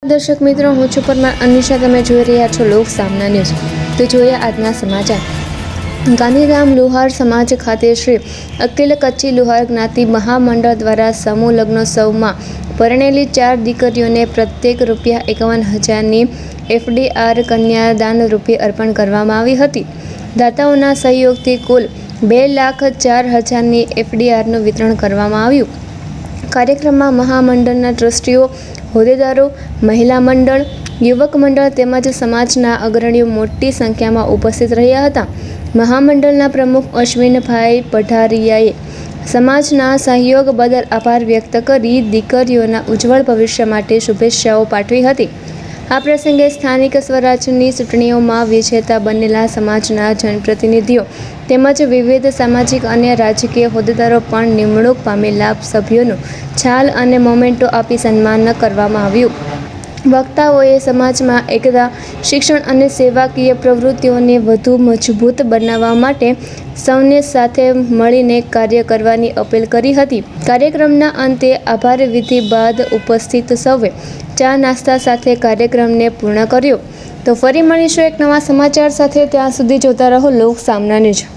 દર્શક મિત્રો, હું છું પરમાર અનિશા. તમે જોઈ રહ્યા છો લોક સામના ન્યૂઝ. તો જોઈએ આજના સમાચાર. ગાંધીધામ લુહાર સમાજ ખાતે શ્રી અખિલ કચ્છી લુહાર જ્ઞાતિ મહામંડળ દ્વારા સમૂહ લગ્નોત્સવમાં પરણેલી 4 દીકરીઓને પ્રત્યેક ₹51,000ની FDR કન્યાદાન રૂપે અર્પણ કરવામાં આવી હતી. દાતાઓના સહયોગથી કુલ ₹2,04,000ની FDRનું વિતરણ કરવામાં આવ્યું. કાર્યક્રમમાં મહામંડળના ટ્રસ્ટીઓ, હોદ્દેદારો, મહિલા મંડળ, યુવક મંડળ તેમજ સમાજના અગ્રણીઓ મોટી સંખ્યામાં ઉપસ્થિત રહ્યા હતા. મહામંડળના પ્રમુખ અશ્વિનભાઈ પઢારિયાએ સમાજના સહયોગ બદલ આભાર વ્યક્ત કરી દીકરીઓના ઉજ્જવળ ભવિષ્ય માટે શુભેચ્છાઓ પાઠવી હતી. આ પ્રસંગે સ્થાનિક સ્વરાજની ચૂંટણીઓમાં વિજેતા બનેલા સમાજના જનપ્રતિનિધિઓ તેમજ વિવિધ સામાજિક અને રાજકીય હોદ્દેદારો પણ નિમણૂક પામેલા સભ્યોનું છાલ અને મોમેન્ટો આપી સન્માન કરવામાં આવ્યું. વક્તાઓએ સમાજમાં એકતા, શિક્ષણ અને સેવાકીય પ્રવૃત્તિઓને વધુ મજબૂત બનાવવા માટે સૌને સાથે મળીને કાર્ય કરવાની અપીલ કરી હતી. કાર્યક્રમના અંતે આભાર વિધિ બાદ ઉપસ્થિત સૌએ ચા નાસ્તા સાથે કાર્યક્રમને પૂર્ણ કર્યો. તો ફરી મળીશું એક નવા સમાચાર સાથે. ત્યાં સુધી જોતા રહો લોક સામના ન્યૂઝ.